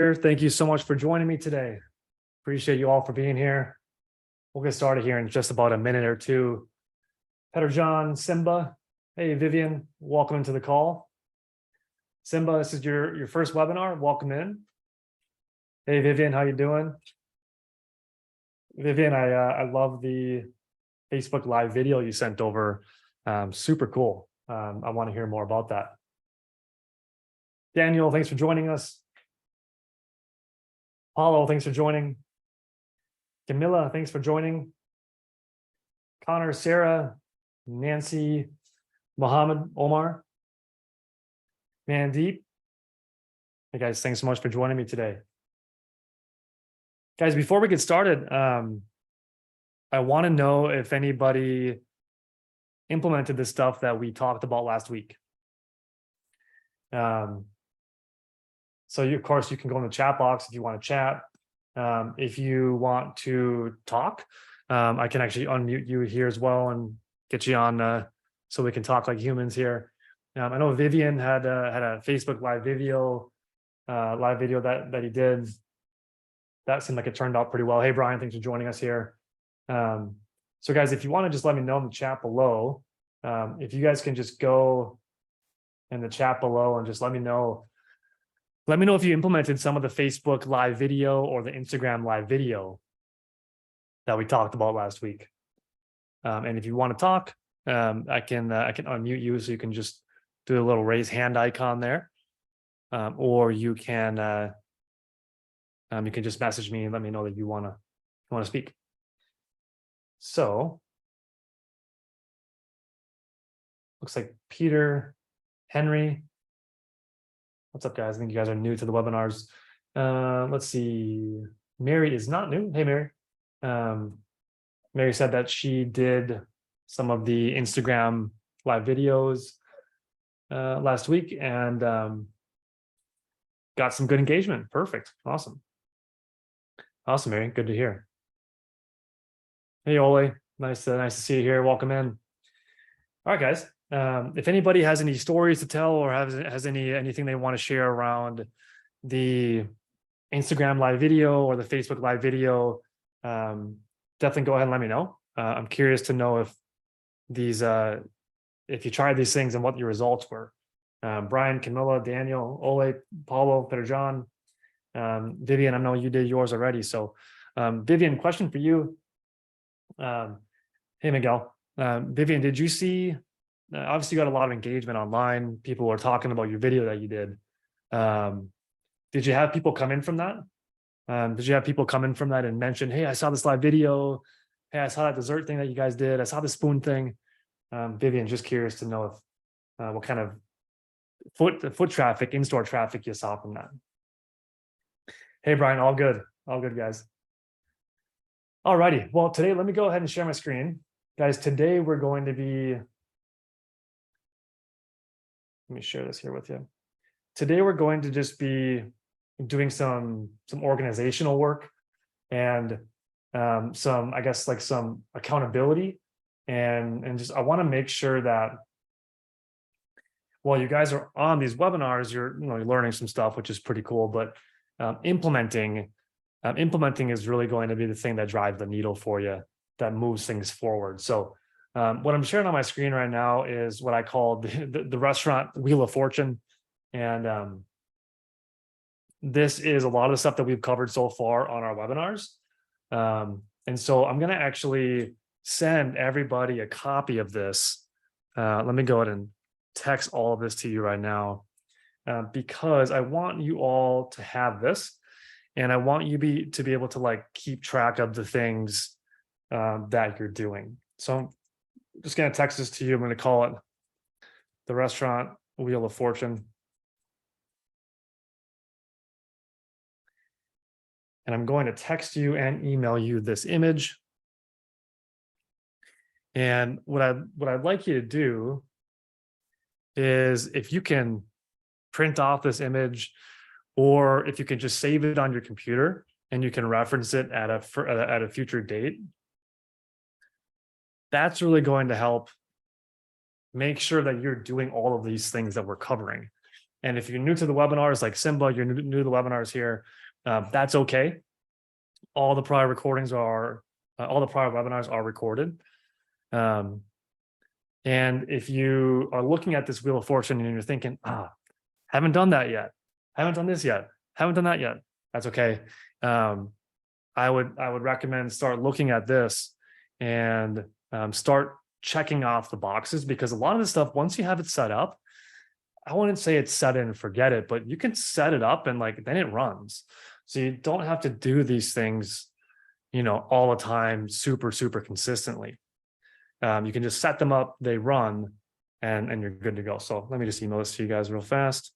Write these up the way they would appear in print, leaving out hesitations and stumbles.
Thank you so much for joining me today. Appreciate you all for being here. We'll get started here in just about a minute or two. Peter John, Simba. Hey, Vivian, welcome into the call. Simba, this is your first webinar. Welcome in. Hey, Vivian, how you doing? Vivian, I love the Facebook Live video you sent over. Super cool. I want to hear more about that. Daniel, thanks for joining us. Paulo, thanks for joining. Camilla, thanks for joining. Connor, Sarah, Nancy, Mohammed, Omar, Mandeep. Hey guys, thanks so much for joining me today. Guys, before we get started, I want to know if anybody implemented the stuff that we talked about last week. So of course, you can go in the chat box if you want to chat. If you want to talk, I can actually unmute you here as well and get you on so we can talk like humans here. I know Vivian had a Facebook live video that he did. That seemed like it turned out pretty well. Hey, Brian, thanks for joining us here. So guys, if you want to just let me know in the chat below, if you guys can just go in the chat below and just let me know if you implemented some of the Facebook live video or the Instagram live video that we talked about last week. And if you want to talk, I can unmute you, so you can just do a little raise hand icon there, or you can just message me and let me know that you want to speak. So looks like Peter, Henry. What's up, guys? I think you guys are new to the webinars. Let's see. Mary is not new. Hey, Mary. Mary said that she did some of the Instagram live videos last week and got some good engagement. Perfect. Awesome. Awesome, Mary. Good to hear. Hey, Ole. Nice to see you here. Welcome in. All right, guys. If anybody has any stories to tell or has anything they want to share around the Instagram live video or the Facebook live video, definitely go ahead and let me know. I'm curious to know if you tried these things and what your results were. Brian, Camilla, Daniel, Ole, Paulo, Peter John, Vivian, I know you did yours already. So Vivian, question for you. Hey, Miguel. Vivian, did you see, obviously you got a lot of engagement online. People were talking about your video that you did. Did you have people come in from that? Did you have people come in from that and mention, hey, I saw this live video. Hey, I saw that dessert thing that you guys did. I saw the spoon thing. Vivian, just curious to know if what kind of foot traffic, in-store traffic you saw from that. Hey, Brian, all good, guys. All righty. Well, today, let me go ahead and share my screen. Guys, today we're going to be, let me share this here with you. Today, we're going to just be doing some organizational work and some, I guess, like some accountability. And just, I want to make sure that while you guys are on these webinars, you're learning some stuff, which is pretty cool, but implementing is really going to be the thing that drives the needle for you, that moves things forward. So what I'm sharing on my screen right now is what I call the restaurant Wheel of Fortune. And this is a lot of the stuff that we've covered so far on our webinars. And so I'm going to actually send everybody a copy of this. Let me go ahead and text all of this to you right now, because I want you all to have this. And I want you to be able to like keep track of the things that you're doing. So I'm just going to text this to you. I'm going to call it the restaurant Wheel of Fortune. And I'm going to text you and email you this image. And what I'd like you to do is, if you can print off this image, or if you can just save it on your computer and you can reference it at a future date, that's really going to help make sure that you're doing all of these things that we're covering. And if you're new to the webinars, like Simba, you're new to the webinars here, that's okay. All the prior recordings are, all the prior webinars are recorded. And if you are looking at this Wheel of Fortune and you're thinking, haven't done that yet, haven't done this yet, haven't done that yet, that's okay. I would recommend start looking at this and start checking off the boxes, because a lot of this stuff, once you have it set up, I wouldn't say it's set in and forget it, but you can set it up and like then it runs. So you don't have to do these things, all the time, super consistently. You can just set them up, they run, and you're good to go. So let me just email this to you guys real fast.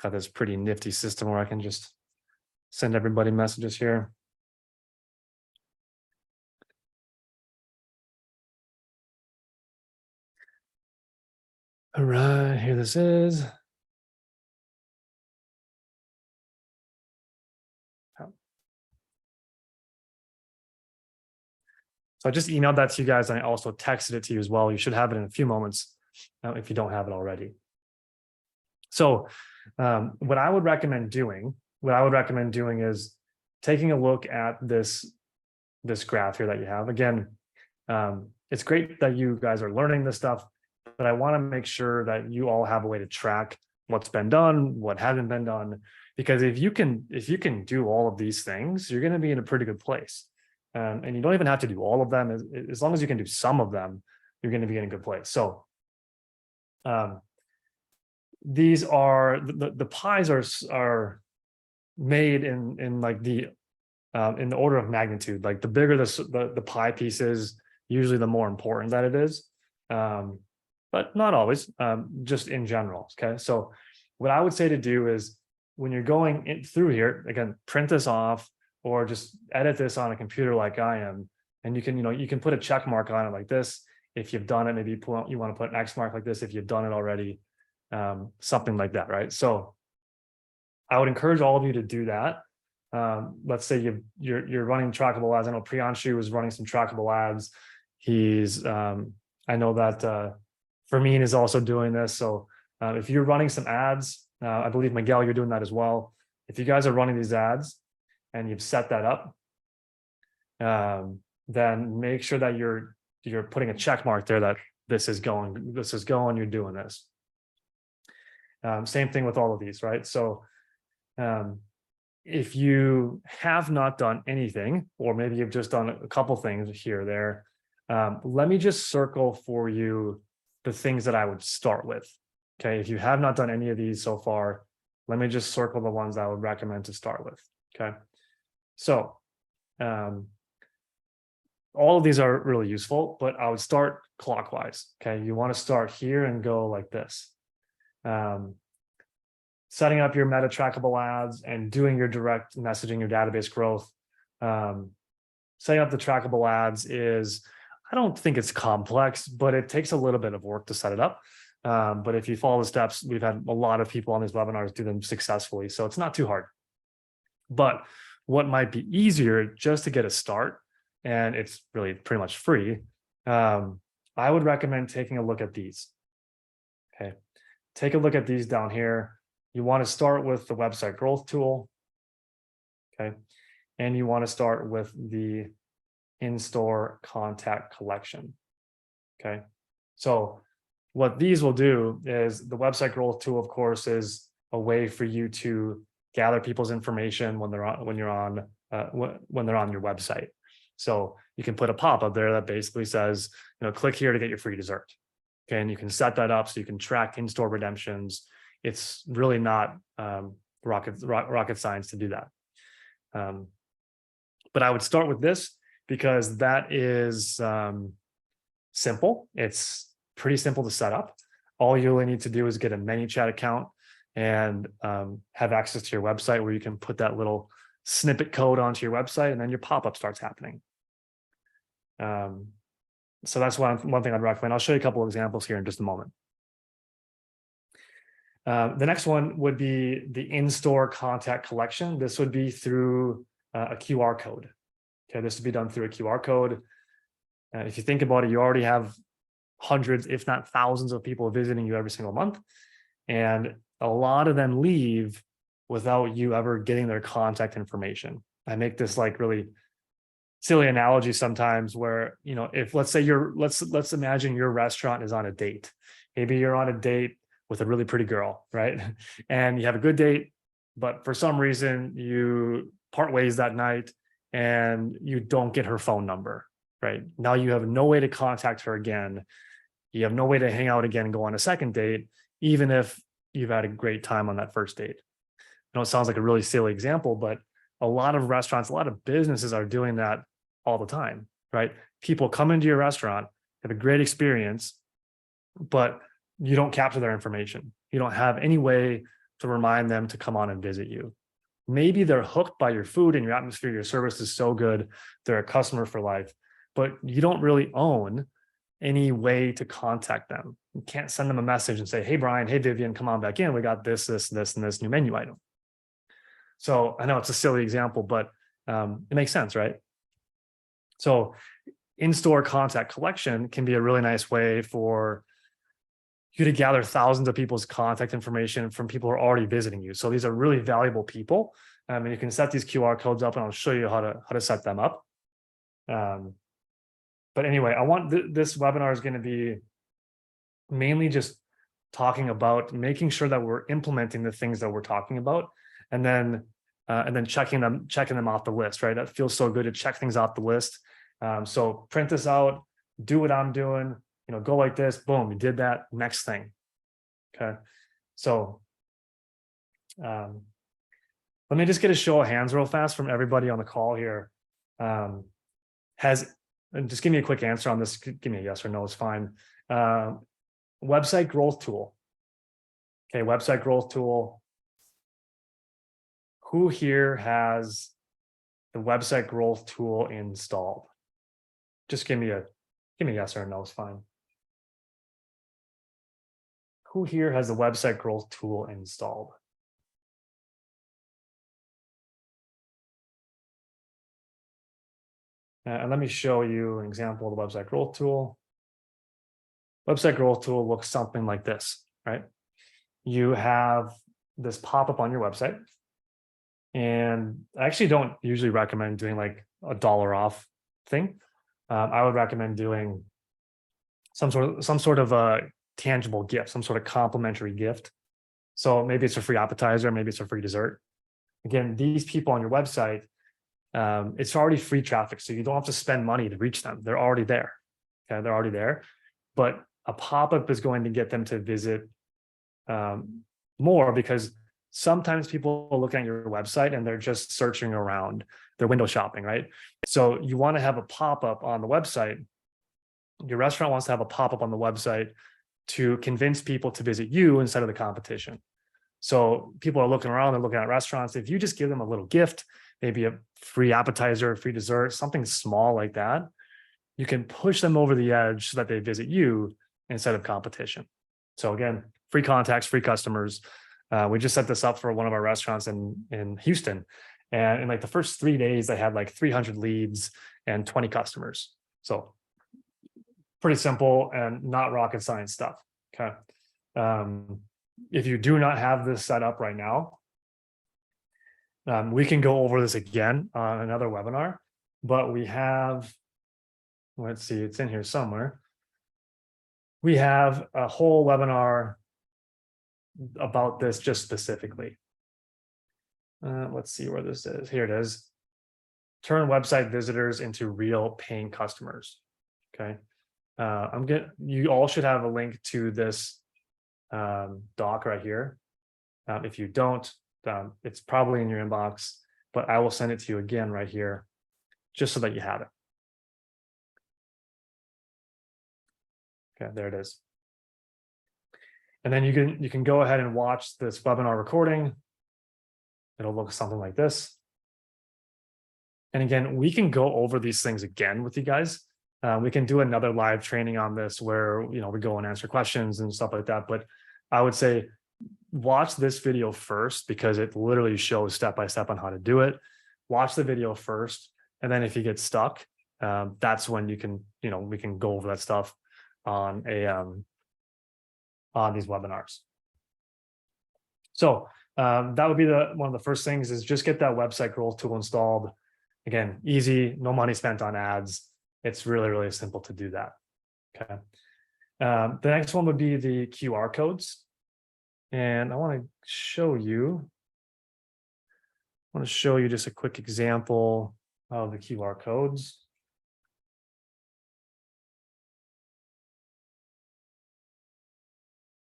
Got this pretty nifty system where I can just send everybody messages here. All right, here this is. So I just emailed that to you guys, and I also texted it to you as well. You should have it in a few moments if you don't have it already. So what I would recommend doing is taking a look at this graph here that you have. Again, it's great that you guys are learning this stuff, but I want to make sure that you all have a way to track what's been done, what hasn't been done, because if you can do all of these things, you're going to be in a pretty good place. And you don't even have to do all of them. As long as you can do some of them, you're going to be in a good place. So these are the pies are made in like the in the order of magnitude. Like the bigger the pie piece is, usually the more important that it is, but not always. Just in general. Okay, so what I would say to do is when you're going through here, again, print this off or just edit this on a computer like I am, and you can put a check mark on it like this if you've done it. Maybe you want to put an X mark like this if you've done it already. Something like that, right? So I would encourage all of you to do that. Let's say you're running trackable ads. I know Priyanshu is running some trackable ads. He's I know that Fermin is also doing this. So if you're running some ads, I believe Miguel, you're doing that as well. If you guys are running these ads and you've set that up, then make sure that you're putting a check mark there that this is going, you're doing this. Same thing with all of these, right? So if you have not done anything, or maybe you've just done a couple things here or there, let me just circle for you the things that I would start with. Okay, if you have not done any of these so far, let me just circle the ones I would recommend to start with. Okay, so all of these are really useful, but I would start clockwise. Okay, you want to start here and go like this. Setting up your meta trackable ads and doing your direct messaging, your database growth. Setting up the trackable ads is, I don't think it's complex, but it takes a little bit of work to set it up. But if you follow the steps, we've had a lot of people on these webinars do them successfully, so it's not too hard. But what might be easier, just to get a start, and it's really pretty much free, I would recommend taking a look at these. Okay, take a look at these down here. You want to start with the website growth tool. Okay, and you want to start with the in-store contact collection. Okay, so what these will do is, the website growth tool, of course, is a way for you to gather people's information when they're on your website. So you can put a pop-up there that basically says, click here to get your free dessert. Okay, and you can set that up so you can track in-store redemptions. It's really not rocket science to do that. But I would start with this because that is simple. It's pretty simple to set up. All you really need to do is get a ManyChat account and have access to your website, where you can put that little snippet code onto your website, and then your pop-up starts happening. So that's one thing I'd recommend. I'll show you a couple of examples here in just a moment. The next one would be the in-store contact collection. This would be through a QR code. Okay, this would be done through a QR code. If you think about it, you already have hundreds, if not thousands of people visiting you every single month. And a lot of them leave without you ever getting their contact information. I make this like really silly analogy sometimes where, if let's say let's imagine your restaurant is on a date. Maybe you're on a date with a really pretty girl, right? And you have a good date, but for some reason you part ways that night and you don't get her phone number, right? Now you have no way to contact her again. You have no way to hang out again and go on a second date, even if you've had a great time on that first date. I know it sounds like a really silly example, but a lot of restaurants, a lot of businesses are doing that all the time, right? People come into your restaurant, have a great experience, but you don't capture their information. You don't have any way to remind them to come on and visit you. Maybe they're hooked by your food and your atmosphere, your service is so good, they're a customer for life, but you don't really own any way to contact them. You can't send them a message and say, hey, Brian, hey, Vivian, come on back in. We got this, and this new menu item. So I know it's a silly example, but it makes sense, right? So in-store contact collection can be a really nice way for you to gather thousands of people's contact information from people who are already visiting you. So these are really valuable people. And you can set these QR codes up, and I'll show you how to set them up. But anyway, I want this webinar is going to be mainly just talking about making sure that we're implementing the things that we're talking about, and then checking them off the list, right? That feels so good to check things off the list. So print this out, do what I'm doing, go like this, boom, you did that, next thing. Okay. So let me just get a show of hands real fast from everybody on the call here. And just give me a quick answer on this. Give me a yes or no, it's fine. Website growth tool. Okay, website growth tool. Who here has the website growth tool installed? Just give me a yes or a no, it's fine. Who here has the website growth tool installed? And let me show you an example of the website growth tool. Website growth tool looks something like this, right? You have this pop-up on your website. And I actually don't usually recommend doing like a $1 off thing. I would recommend doing some sort of a tangible gift, some sort of complimentary gift. So maybe it's a free appetizer, maybe it's a free dessert. Again, these people on your website, it's already free traffic, so you don't have to spend money to reach them. They're already there. Okay, they're already there. But a pop-up is going to get them to visit more, because sometimes people look at your website and they're just searching around, they're window shopping, right? So you want to have a pop-up on the website. Your restaurant wants to have a pop-up on the website to convince people to visit you instead of the competition. So people are looking around, they're looking at restaurants. If you just give them a little gift, maybe a free appetizer, a free dessert, something small like that, you can push them over the edge so that they visit you instead of competition. So again, free contacts, free customers. We just set this up for one of our restaurants in Houston. And in like the first 3 days, they had like 300 leads and 20 customers. So pretty simple and not rocket science stuff. Okay. If you do not have this set up right now, we can go over this again on another webinar, but we have, let's see, it's in here somewhere. We have a whole webinar about this just specifically. Let's see where this is. Here it is. Turn website visitors into real paying customers. Okay. You all should have a link to this doc right here. If you don't, it's probably in your inbox, but I will send it to you again right here, just so that you have it. Okay, there it is. And then you can go ahead and watch this webinar recording. It'll look something like this. And again, we can go over these things again with you guys. We can do another live training on this where we go and answer questions and stuff like that. But I would say watch this video first, because it literally shows step-by-step on how to do it. Watch the video first. And then if you get stuck, that's when you can, we can go over that stuff on on these webinars. So that would be one of the first things is just get that website growth tool installed. Again, easy, no money spent on ads. It's really, really simple to do that. Okay. The next one would be the QR codes. And I want to show you just a quick example of the QR codes.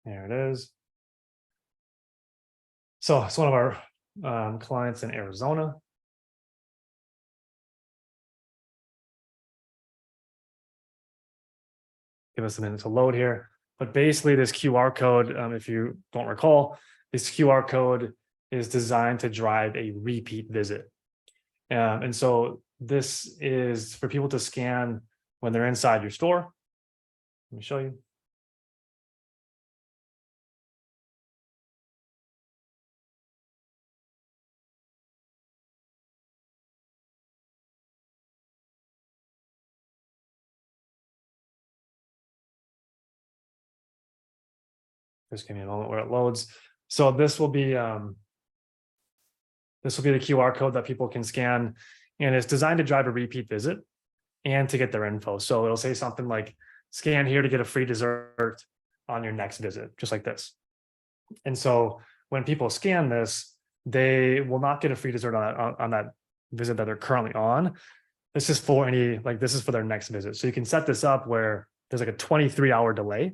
There it is. So it's one of our clients in Arizona. Give us a minute to load here. But basically this QR code, if you don't recall, this QR code is designed to drive a repeat visit. And so this is for people to scan when they're inside your store. Let me show you. Just give me a moment where it loads. So this will be the QR code that people can scan, and it's designed to drive a repeat visit and to get their info. So it'll say something like, scan here to get a free dessert on your next visit, just like this. And so when people scan this, they will not get a free dessert on that visit that they're currently on. This is for this is for their next visit. So you can set this up where there's like a 23-hour delay.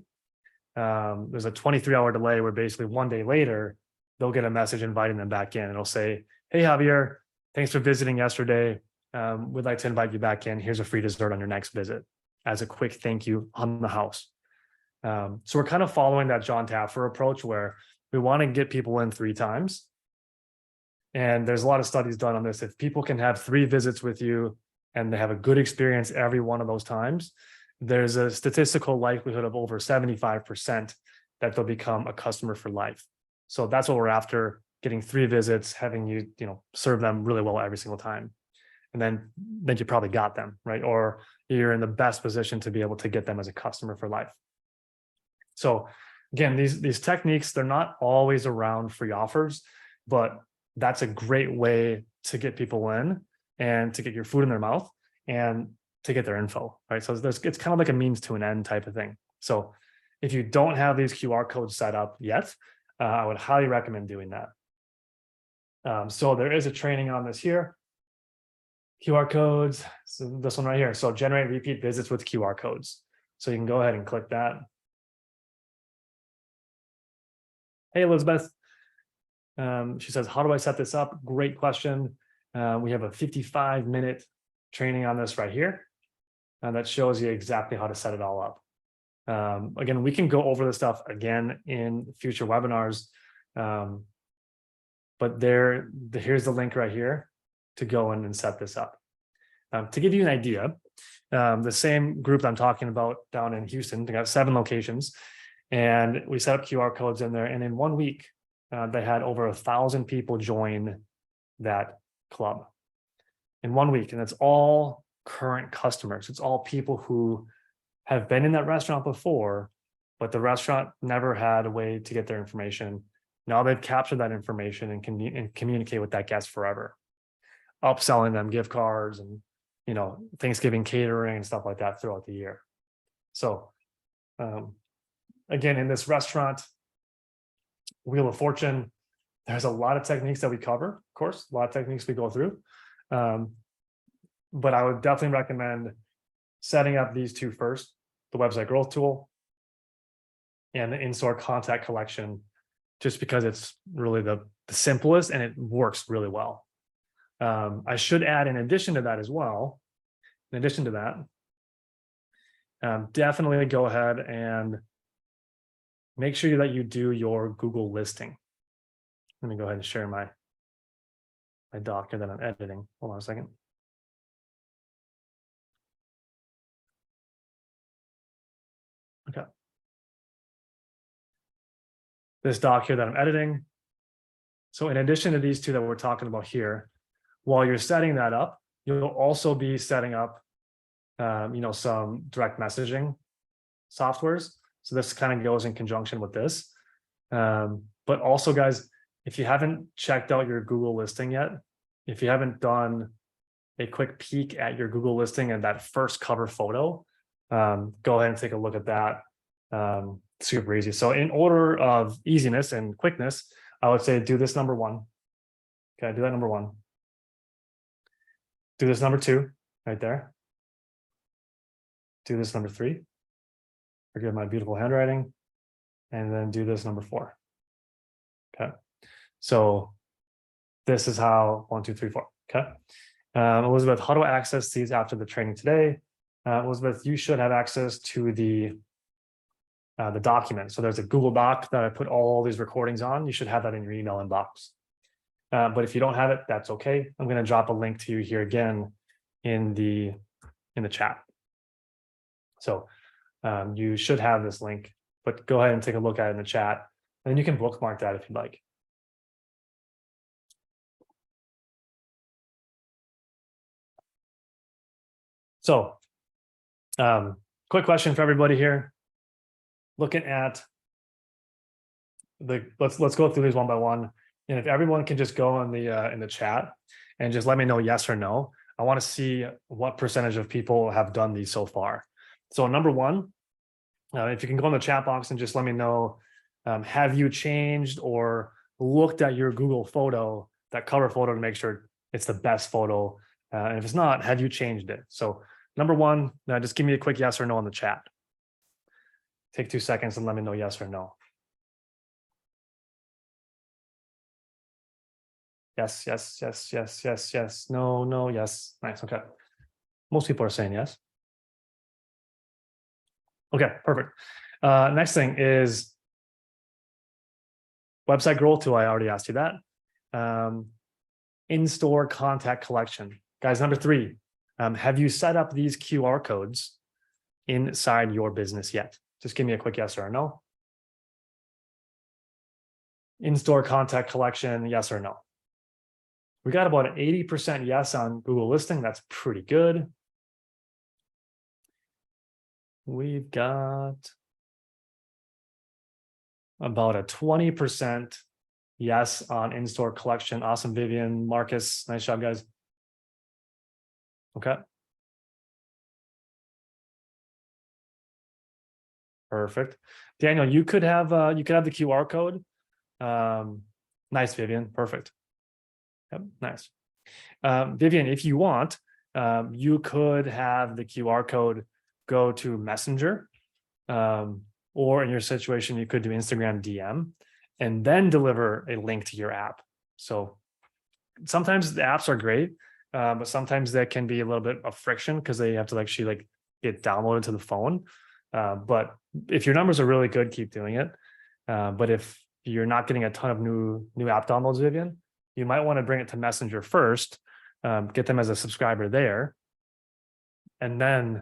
There's a 23-hour delay where basically one day later, they'll get a message inviting them back in. It'll say, hey, Javier, thanks for visiting yesterday. We'd like to invite you back in. Here's a free dessert on your next visit as a quick thank you on the house. So we're kind of following that John Taffer approach where we want to get people in 3 times. And there's a lot of studies done on this. If people can have 3 visits with you and they have a good experience every one of those times, there's a statistical likelihood of over 75% that they'll become a customer for life. So that's what we're after, getting 3 visits, having you serve them really well every single time. And then you probably got them, right? Or you're in the best position to be able to get them as a customer for life. So again, these techniques, they're not always around free offers, but that's a great way to get people in and to get your food in their mouth and to get their info, right? So it's kind of like a means to an end type of thing. So if you don't have these QR codes set up yet, I would highly recommend doing that. So there is a training on this here. QR codes, so this one right here. So generate repeat visits with QR codes. So you can go ahead and click that. Hey, Elizabeth. She says, how do I set this up? Great question. We have a 55-minute training on this right here. And that shows you exactly how to set it all up. Again, we can go over this stuff again in future webinars. But here's the link right here to go in and set this up. To give you an idea, the same group that I'm talking about down in Houston, they got 7 locations, and we set up QR codes in there. And in 1 week, they had over 1,000 people join that club in 1 week. And it's all current customers. It's all people who have been in that restaurant before, but the restaurant never had a way to get their information. Now they've captured that information and can communicate with that guest forever, upselling them gift cards and Thanksgiving catering and stuff like that throughout the year. So again, in this restaurant Wheel of Fortune, there's a lot of techniques that we cover, of course, a lot of techniques we go through. But I would definitely recommend setting up these 2 first, the website growth tool and the in-store contact collection, just because it's really the simplest and it works really well. I should add, in addition to that as well, definitely go ahead and make sure that you do your Google listing. Let me go ahead and share my doc that I'm editing. Hold on a second. Okay. This doc here that I'm editing. So in addition to these 2 that we're talking about here, while you're setting that up, you'll also be setting up, some direct messaging. softwares. So this kind of goes in conjunction with this. But also, guys, if you haven't checked out your Google listing yet, if you haven't done a quick peek at your Google listing and that first cover photo, go ahead and take a look at that. Super easy. So in order of easiness and quickness, I would say do this number one. Okay, do that number one. Do this number two right there. Do this number three. Forgive my beautiful handwriting. And then do this number four. Okay. So this is how 1, 2, 3, 4. Okay. Elizabeth, how do I access these after the training today? Elizabeth, you should have access to the document. So there's a Google Doc that I put all these recordings on. You should have that in your email inbox. But if you don't have it, that's okay. I'm going to drop a link to you here again in the chat. So you should have this link, but go ahead and take a look at it in the chat, and then you can bookmark that if you'd like. So quick question for everybody here. Looking at let's go through these one by one. And if everyone can just go in the chat and just let me know yes or no. I want to see what percentage of people have done these so far. So number one, if you can go in the chat box and just let me know, have you changed or looked at your Google photo, that cover photo, to make sure it's the best photo? And if it's not, have you changed it? So number one, just give me a quick yes or no in the chat. Take 2 seconds and let me know yes or no. Yes, yes, yes, yes, yes, yes. No, no, yes. Nice. Okay. Most people are saying yes. Okay, perfect. Next thing is website growth tool. I already asked you that. In-store contact collection. Guys, number three, have you set up these QR codes inside your business yet? Just give me a quick yes or no. In-store contact collection, yes or no? We got about an 80% yes on Google listing. That's pretty good. We've got about a 20% yes on in-store collection. Awesome, Vivian, Marcus, nice job, guys. Okay. Perfect. Daniel, you could have the QR code. Nice, Vivian. Perfect. Yep, nice. Vivian, if you want, you could have the QR code go to Messenger, or in your situation, you could do Instagram DM and then deliver a link to your app. So sometimes the apps are great, but sometimes there can be a little bit of friction because they have to actually get downloaded to the phone. But if your numbers are really good, keep doing it. But if you're not getting a ton of new app downloads, Vivian, you might want to bring it to Messenger first, get them as a subscriber there, and then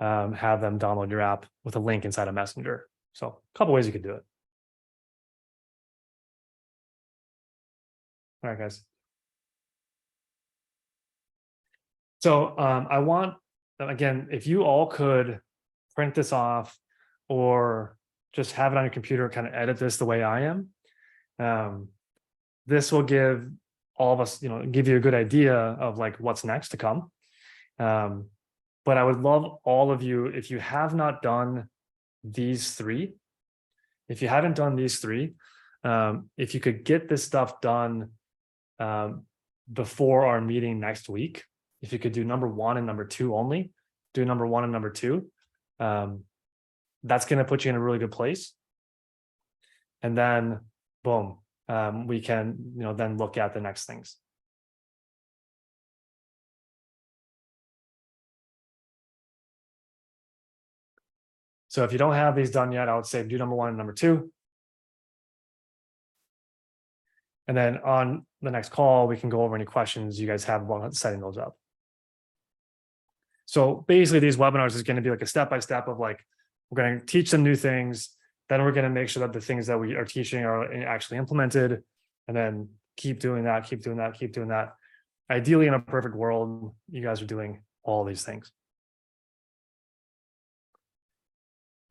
have them download your app with a link inside of Messenger. So a couple ways you could do it. All right, guys. So I want, again, if you all could print this off or just have it on your computer, kind of edit this the way I am. This will give all of us, give you a good idea of what's next to come. But I would love all of you, if you have not done these three, if you haven't done these three, if you could get this stuff done before our meeting next week, if you could do number one and number two only, do number one and number two, that's going to put you in a really good place. And then, boom, we can, then look at the next things. So if you don't have these done yet, I would say do number one and number two. And then on the next call, we can go over any questions you guys have while setting those up. So basically, these webinars is going to be a step-by-step of we're going to teach them new things. Then we're going to make sure that the things that we are teaching are actually implemented, and then keep doing that, keep doing that, keep doing that. Ideally, in a perfect world, you guys are doing all these things.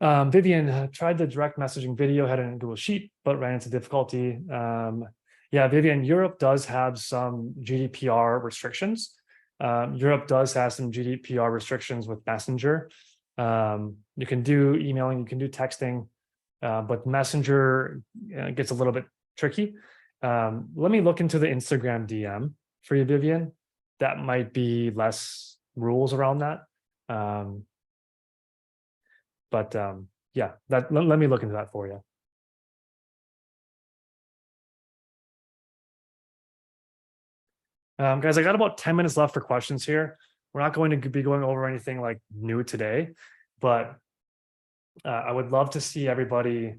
Vivian tried the direct messaging video, had it in Google Sheet, but ran into difficulty. Yeah, Vivian, Europe does have some GDPR restrictions. Europe does have some GDPR restrictions with Messenger. You can do emailing, you can do texting, but Messenger gets a little bit tricky. Let me look into the Instagram DM for you, Vivian. That might be less rules around that. Yeah, let me look into that for you. Guys, I got about 10 minutes left for questions here. We're not going to be going over anything like new today, but I would love to see everybody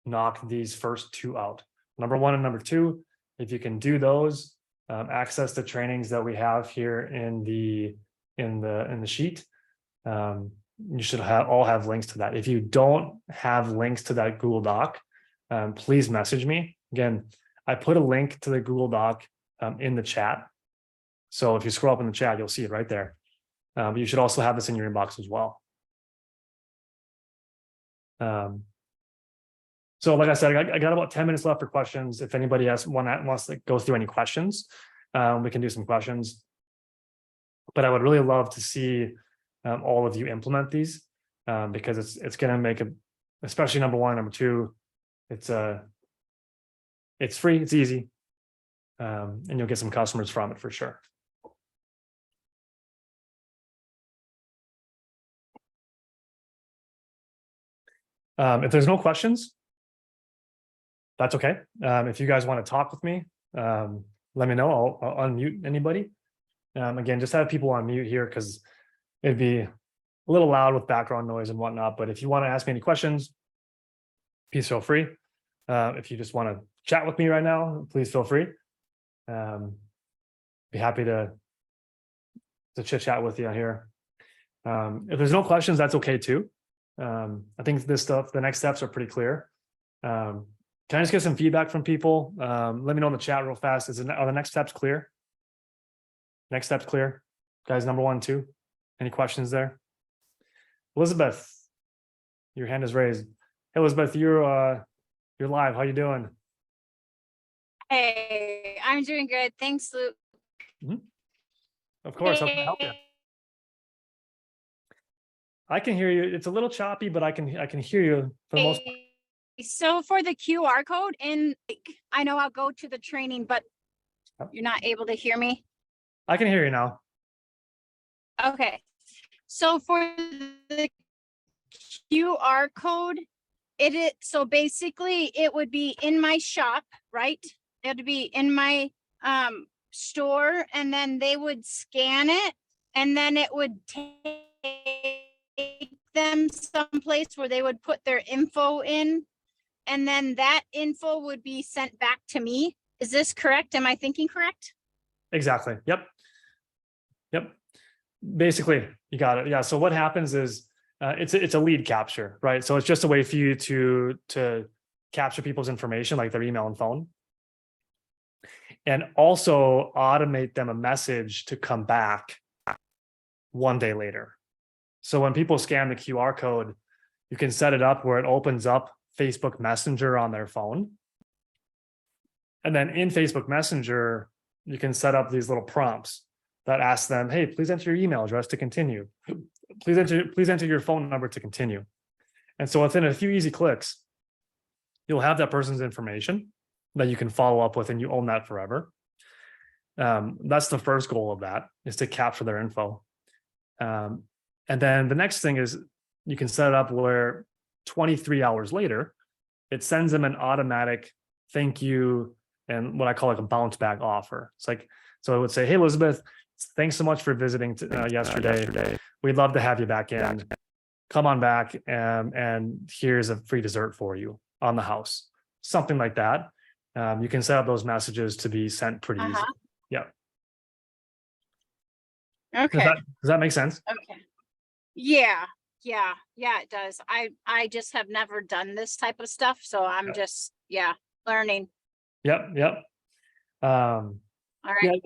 knock these first two out. Number one and number two, if you can do those, access the trainings that we have here in the sheet. You should all have links to that. If you don't have links to that Google Doc, please message me. Again, I put a link to the Google Doc in the chat. So if you scroll up in the chat, you'll see it right there. But you should also have this in your inbox as well. So like I said, I got about 10 minutes left for questions. If anybody wants to go through any questions, we can do some questions. But I would really love to see all of you implement these because it's going to make especially number one, number two, it's free, it's easy, and you'll get some customers from it for sure. If there's no questions, that's okay. If you guys want to talk with me, let me know. I'll unmute anybody. Again, just have people on mute here because it'd be a little loud with background noise and whatnot. But if you want to ask me any questions, please feel free. If you just want to chat with me right now, please feel free. Be happy to chit chat with you here. If there's no questions, that's okay too. I think the next steps are pretty clear. Can I just get some feedback from people? Let me know in the chat real fast. Are the next steps clear? Next steps clear? Guys, number one, two. Any questions there? Elizabeth, your hand is raised. Hey, Elizabeth, you're live. How you doing? Hey, I'm doing good. Thanks, Luke. Mm-hmm. Of course, how can I help you? I can hear you. It's a little choppy, but I can hear you for the most part. So for the QR code, I know I'll go to the training, but you're not able to hear me? I can hear you now. Okay. So for the QR code, so basically it would be in my shop, right? It would be in my store, and then they would scan it, and then it would take them someplace where they would put their info in, and then that info would be sent back to me. Is this correct? Am I thinking correct? Exactly. Yep. Basically, you got it. Yeah. So what happens is it's a lead capture, right? So it's just a way for you to capture people's information, like their email and phone, and also automate them a message to come back one day later. So when people scan the QR code, you can set it up where it opens up Facebook Messenger on their phone. And then in Facebook Messenger, you can set up these little prompts that ask them, hey, please enter your email address to continue. Please enter your phone number to continue. And so within a few easy clicks, you'll have that person's information that you can follow up with, and you own that forever. That's the first goal of that, is to capture their info. And then the next thing is you can set it up where 23 hours later, it sends them an automatic thank you and what I call like a bounce back offer. It's like, so it would say, hey, Elizabeth, thanks so much for visiting yesterday. We'd love to have you back in. Come on back, and here's a free dessert for you on the house. Something like that. You can set up those messages to be sent pretty easy. Yeah. Okay. Does that make sense? Okay. Yeah, it does. I just have never done this type of stuff, so I'm just learning. Yep. All right.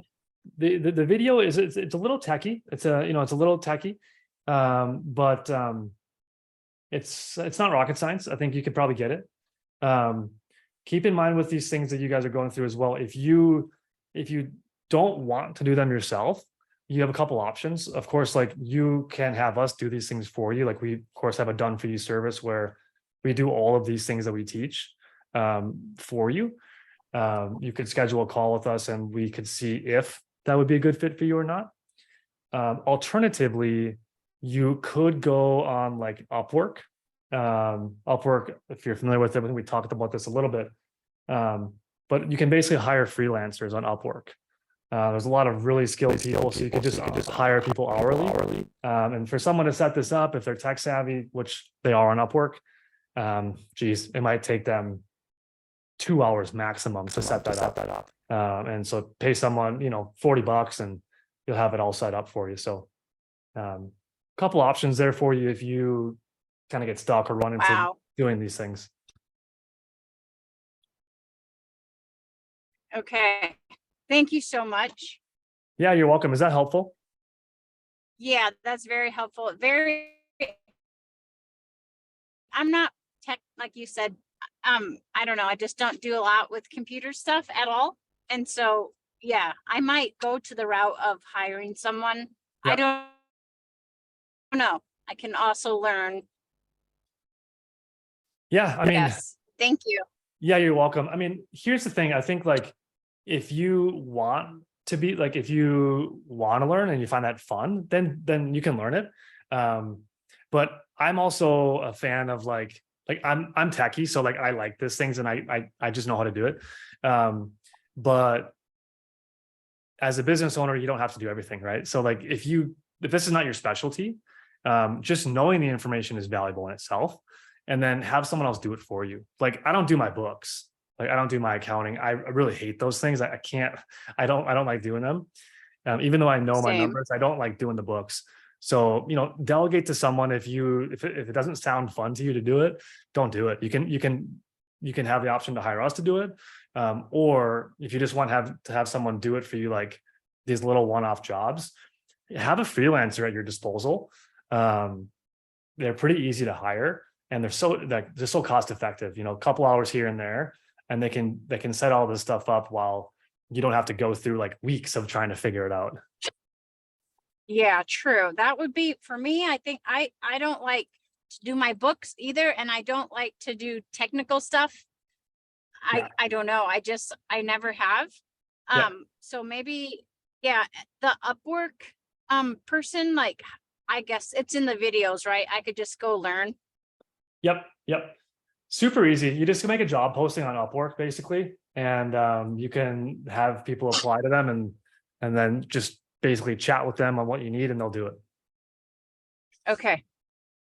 Yeah, the video is it's a little techy. It's a little techy, but It's not rocket science. I think you could probably get it. Keep in mind with these things that you guys are going through as well. If you don't want to do them yourself, you have a couple options. Of course, like you can have us do these things for you. Like we of course have a done for you service where we do all of these things that we teach for you. You could schedule a call with us and we could see if that would be a good fit for you or not. Alternatively, you could go on like Upwork. Upwork, if you're familiar with it, we talked about this a little bit. But you can basically hire freelancers on Upwork. There's a lot of really skilled people, so you could just hire people hourly. And for someone to set this up, if they're tech savvy, which they are on Upwork, geez, it might take them 2 hours maximum to set that up. And so pay someone, $40 and you'll have it all set up for you. So a couple options there for you if you kind of get stuck or run into Wow. doing these things. Okay. Thank you so much. Yeah, you're welcome. Is that helpful? Yeah, that's very helpful. I'm not tech, like you said. I don't know. I just don't do a lot with computer stuff at all. And so, yeah, I might go to the route of hiring someone. I Yep. don't know. I can also learn. Yeah, I mean, Yes. Thank you. yeah, you're welcome. I mean, here's the thing. I think like if you want to be like if you want to learn and you find that fun, then you can learn it. But I'm also a fan of like I'm techie, so like I like these things and I just know how to do it. But as a business owner, you don't have to do everything, right? So like if this is not your specialty, just knowing the information is valuable in itself. And then have someone else do it for you. Like I don't do my books. Like I don't do my accounting. I really hate those things. I can't, I don't like doing them. Even though I know my Same. numbers, I don't like doing the books. So, delegate to someone. If it doesn't sound fun to you to do it, don't do it. You can have the option to hire us to do it. Or if you just want to have someone do it for you, like these little one-off jobs, have a freelancer at your disposal. They're pretty easy to hire. And they're so cost effective, a couple hours here and there, and they can set all this stuff up while you don't have to go through like weeks of trying to figure it out. Yeah, true. That would be for me. I think I don't like to do my books either, and I don't like to do technical stuff. Yeah. I don't know. I never have. Yeah. So maybe, yeah, the Upwork person, like I guess it's in the videos, right? I could just go learn. Yep. Super easy. You just make a job posting on Upwork basically, and you can have people apply to them and then just basically chat with them on what you need and they'll do it. Okay.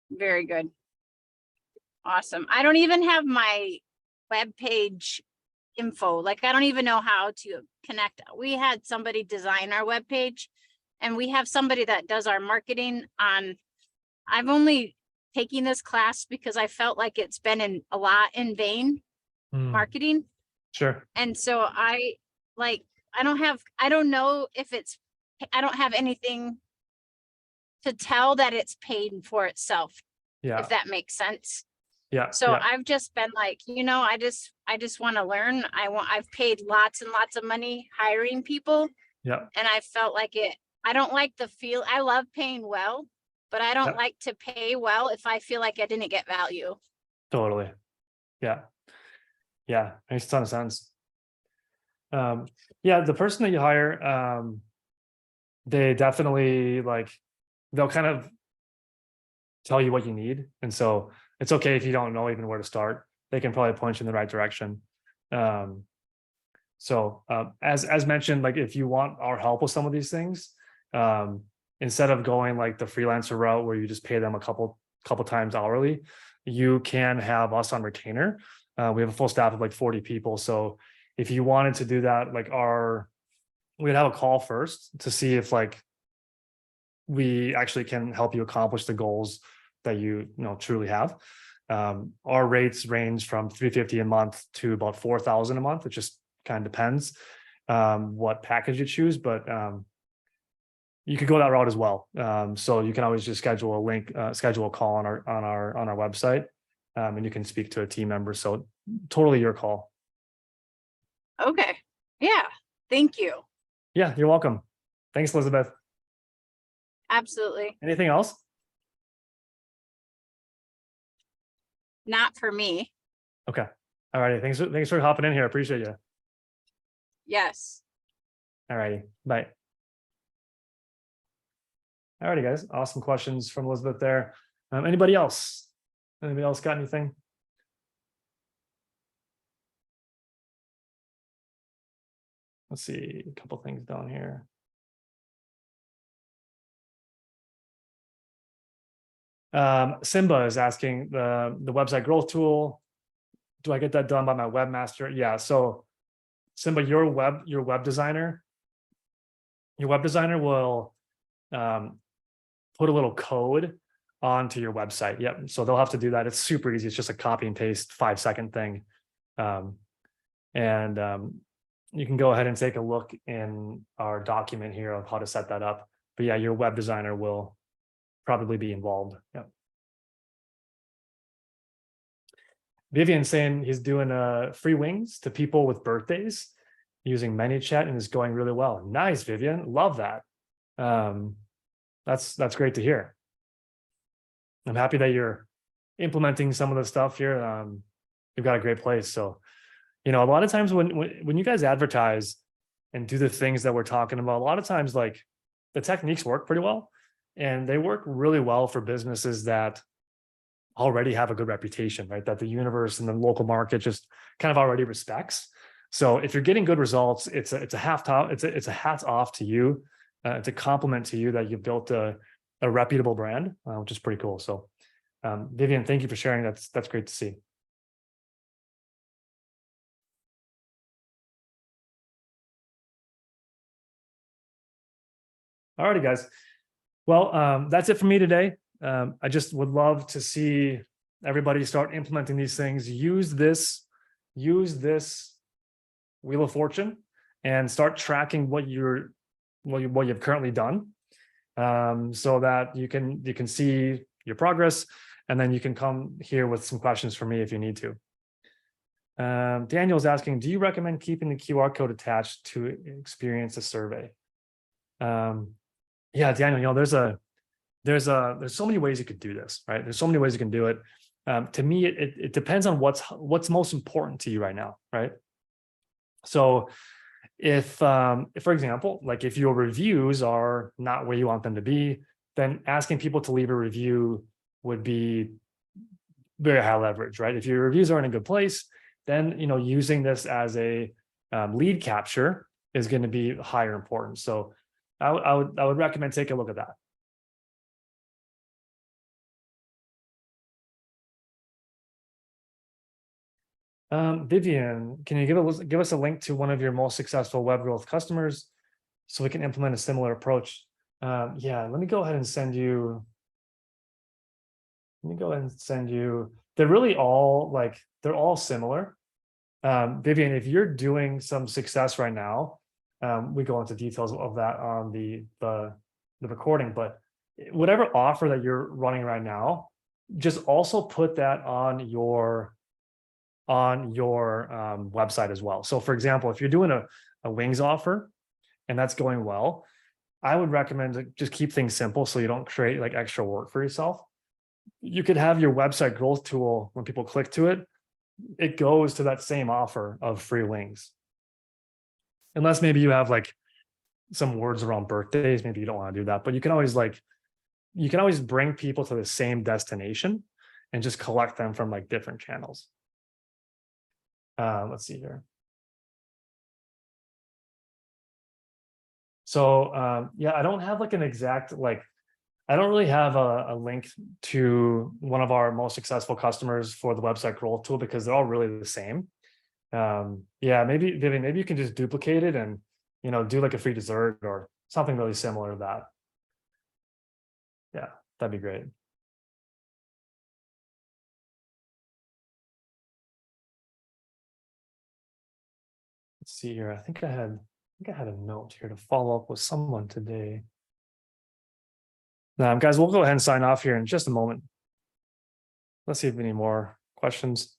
Very good. Awesome. I don't even have my web page info. Like I don't even know how to connect. We had somebody design our web page, and we have somebody that does our marketing on. I've only taking this class because I felt like it's been a lot in vain marketing. Sure. And so I don't know if I don't have anything to tell that it's paid for itself. Yeah. If that makes sense. Yeah. So yeah. I've just been like, I just want to learn. I've paid lots and lots of money hiring people. Yeah. And I felt like I don't like I love paying well, but I don't like to pay well if I feel like I didn't get value. Totally. Yeah. Makes a ton of sense. The person that you hire, they definitely they'll kind of tell you what you need. And so it's okay if you don't know even where to start. They can probably point you in the right direction. As mentioned, like if you want our help with some of these things, instead of going like the freelancer route where you just pay them a couple times hourly, you can have us on retainer. We have a full staff of like 40 people. So if you wanted to do that, we'd have a call first to see if we actually can help you accomplish the goals that you truly have. Our rates range from $350 a month to about $4,000 a month. It just kind of depends what package you choose, but you could go that route as well. So you can always just schedule schedule a call on our website, and you can speak to a team member. So totally your call. Okay. Yeah. Thank you. Yeah, you're welcome. Thanks, Elizabeth. Absolutely. Anything else? Not for me. Okay. All righty. Thanks for hopping in here. Appreciate you. Yes. All righty. Bye. All righty, guys. Awesome questions from Elizabeth there. Anybody else? Anybody else got anything? Let's see, a couple things down here. Simba is asking the website growth tool. Do I get that done by my webmaster? Yeah. So Simba, your web designer will put a little code onto your website. Yep. So they'll have to do that. It's super easy. It's just a copy and paste 5-second thing. And you can go ahead and take a look in our document here of how to set that up. But yeah, your web designer will probably be involved. Yep. Vivian saying he's doing free wings to people with birthdays using ManyChat and is going really well. Nice, Vivian. Love that. That's great to hear. I'm happy that you're implementing some of the stuff here. You've got a great place. So, a lot of times when you guys advertise and do the things that we're talking about, a lot of times like the techniques work pretty well, and they work really well for businesses that already have a good reputation, right? That the universe and the local market just kind of already respects. So if you're getting good results, it's a hats off to you. It's a compliment to you that you've built a reputable brand, which is pretty cool. So Vivian, thank you for sharing. That's great to see. All righty, guys. Well, that's it for me today. I just would love to see everybody start implementing these things. Use this Wheel of Fortune and start tracking what you've currently done, so that you can see your progress, and then you can come here with some questions for me if you need to. Daniel's asking, do you recommend keeping the QR code attached to experience a survey? Yeah, Daniel, there's so many ways you could do this, right? There's so many ways you can do it. To me, it depends on what's most important to you right now, right? So if for example, like if your reviews are not where you want them to be, then asking people to leave a review would be very high leverage, right? If your reviews are in a good place, then using this as a lead capture is going to be higher importance. So I would recommend take a look at that. Vivian, can you give us a link to one of your most successful web growth customers so we can implement a similar approach? Yeah, let me go ahead and send you. They're really all they're all similar. Vivian, if you're doing some success right now, we go into details of that on the recording, but whatever offer that you're running right now, just also put that on your website as well. So for example, if you're doing a wings offer and that's going well, I would recommend to just keep things simple so you don't create like extra work for yourself. You could have your website growth tool, when people click to it, it goes to that same offer of free wings. Unless maybe you have like some words around birthdays, maybe you don't want to do that, but you can always bring people to the same destination and just collect them from like different channels. Let's see here. So yeah, I don't have like an exact I don't really have a link to one of our most successful customers for the website growth tool because they're all really the same. Yeah, maybe Vivian, maybe you can just duplicate it and do like a free dessert or something really similar to that. Yeah, that'd be great. Let's see here. I think I had a note here to follow up with someone today. Guys, we'll go ahead and sign off here in just a moment. Let's see if any more questions.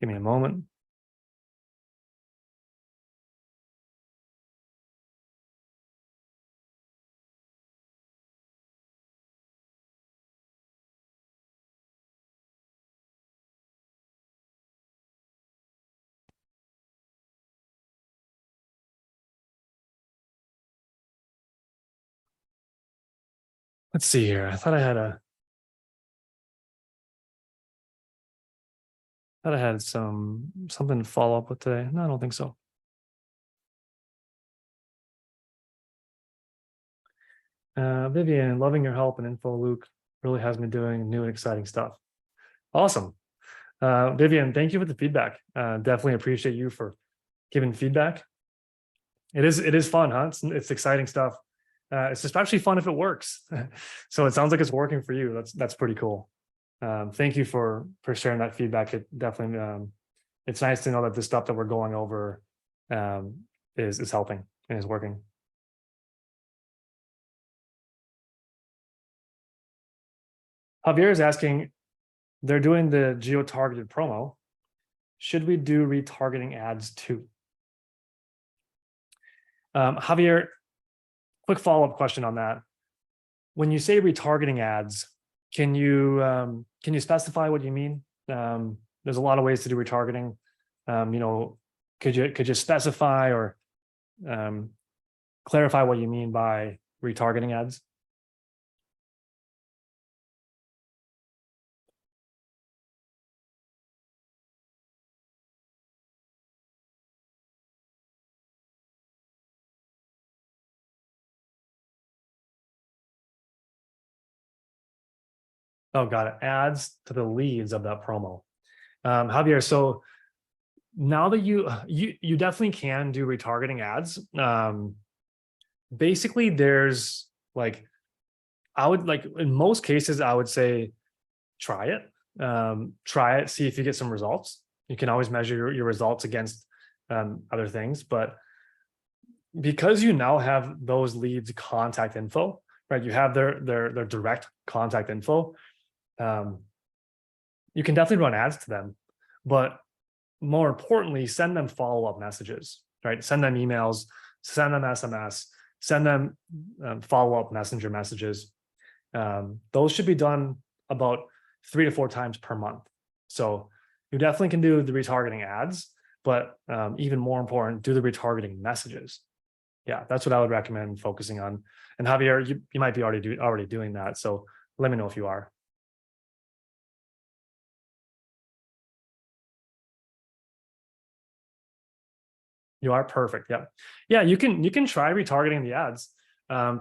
Give me a moment. Let's see here. I thought I had something to follow up with today. No, I don't think so. Vivian, loving your help and info, Luke. Really has me doing new and exciting stuff. Awesome. Vivian, thank you for the feedback. Definitely appreciate you for giving feedback. It is fun, huh? It's exciting stuff. It's especially fun if it works. So it sounds like it's working for you. That's pretty cool. Thank you for sharing that feedback. It definitely it's nice to know that the stuff that we're going over is helping and is working. Javier is asking, they're doing the geo-targeted promo. Should we do retargeting ads too? Javier, quick follow-up question on that. When you say retargeting ads, can you specify what you mean? There's a lot of ways to do retargeting. Could you specify or clarify what you mean by retargeting ads? Oh, got it. Ads to the leads of that promo. Javier, so now that you definitely can do retargeting ads. Basically, there's like, I would like in most cases, I would say try it, see if you get some results. You can always measure your results against other things, but because you now have those leads contact info, right? You have their direct contact info. You can definitely run ads to them, but more importantly, send them follow-up messages, right? Send them emails, send them SMS, send them follow-up messenger messages. Those should be done about 3 to 4 times per month. So you definitely can do the retargeting ads, but even more important, do the retargeting messages. Yeah, that's what I would recommend focusing on. And Javier, you might be already doing that. So let me know if you are. You are perfect. Yeah. Yeah, you can try retargeting the ads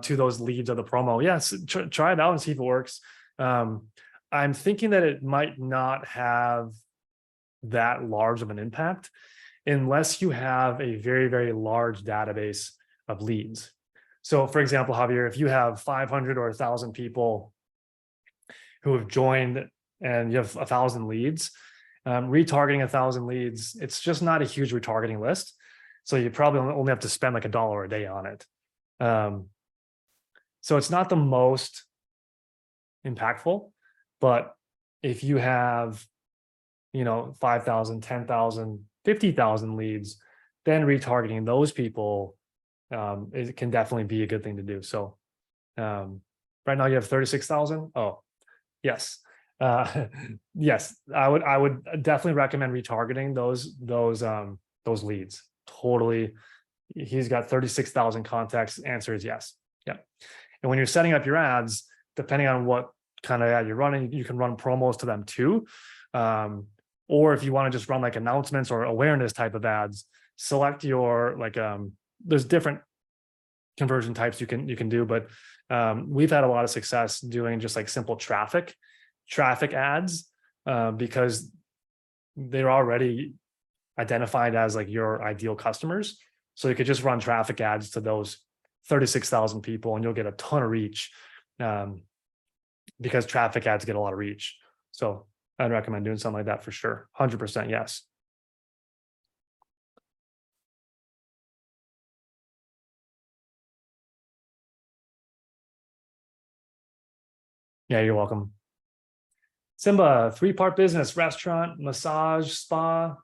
to those leads of the promo. Yes, try it out and see if it works. I'm thinking that it might not have that large of an impact unless you have a very, very large database of leads. So for example, Javier, if you have 500 or 1,000 people who have joined and you have 1,000 leads, retargeting 1,000 leads, it's just not a huge retargeting list. So you probably only have to spend like $1 a day on it. So it's not the most impactful, but if you have, 5,000, 10,000, 50,000 leads, then retargeting those people, it can definitely be a good thing to do. So right now you have 36,000. Oh, yes. Yes, I would definitely recommend retargeting those leads. Totally. He's got 36,000 contacts. Answer is yes. Yeah. And when you're setting up your ads, depending on what kind of ad you're running, you can run promos to them too. Or if you want to just run like announcements or awareness type of ads, select your there's different conversion types you can do, but we've had a lot of success doing just like simple traffic ads because they're already identified as like your ideal customers. So you could just run traffic ads to those 36,000 people and you'll get a ton of reach because traffic ads get a lot of reach. So I'd recommend doing something like that for sure. 100% yes. Yeah, you're welcome. Simba, 3-part business, restaurant, massage, spa,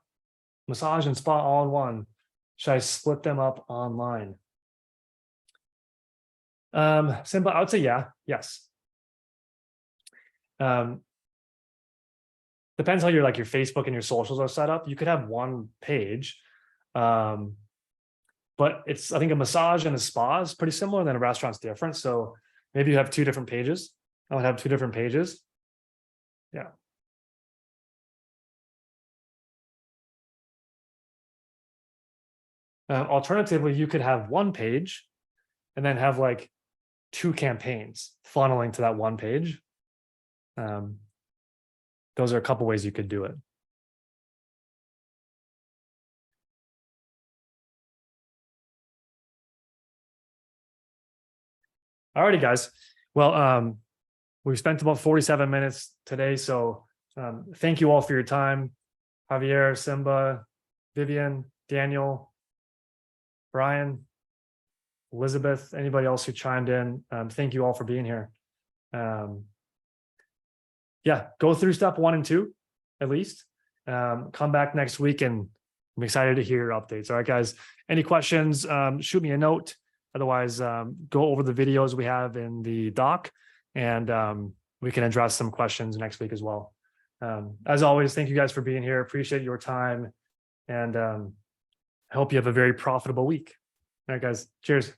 massage and spa all in one. Should I split them up online? Simba, I would say yes. Depends how your Facebook and your socials are set up. You could have one page, but I think a massage and a spa is pretty similar, and then a restaurant's different. So maybe you have 2 different pages. I would have 2 different pages. Yeah. Alternatively, you could have one page and then have 2 campaigns funneling to that one page. Those are a couple ways you could do it. Alrighty, guys. Well, we've spent about 47 minutes today, so thank you all for your time. Javier, Simba, Vivian, Daniel, Brian, Elizabeth, anybody else who chimed in, thank you all for being here. Yeah, go through step 1 and 2 at least. Come back next week, and I'm excited to hear your updates. All right, guys. Any questions? Shoot me a note. Otherwise, go over the videos we have in the doc, and we can address some questions next week as well. As always, thank you guys for being here. Appreciate your time, and I hope you have a very profitable week. All right, guys. Cheers.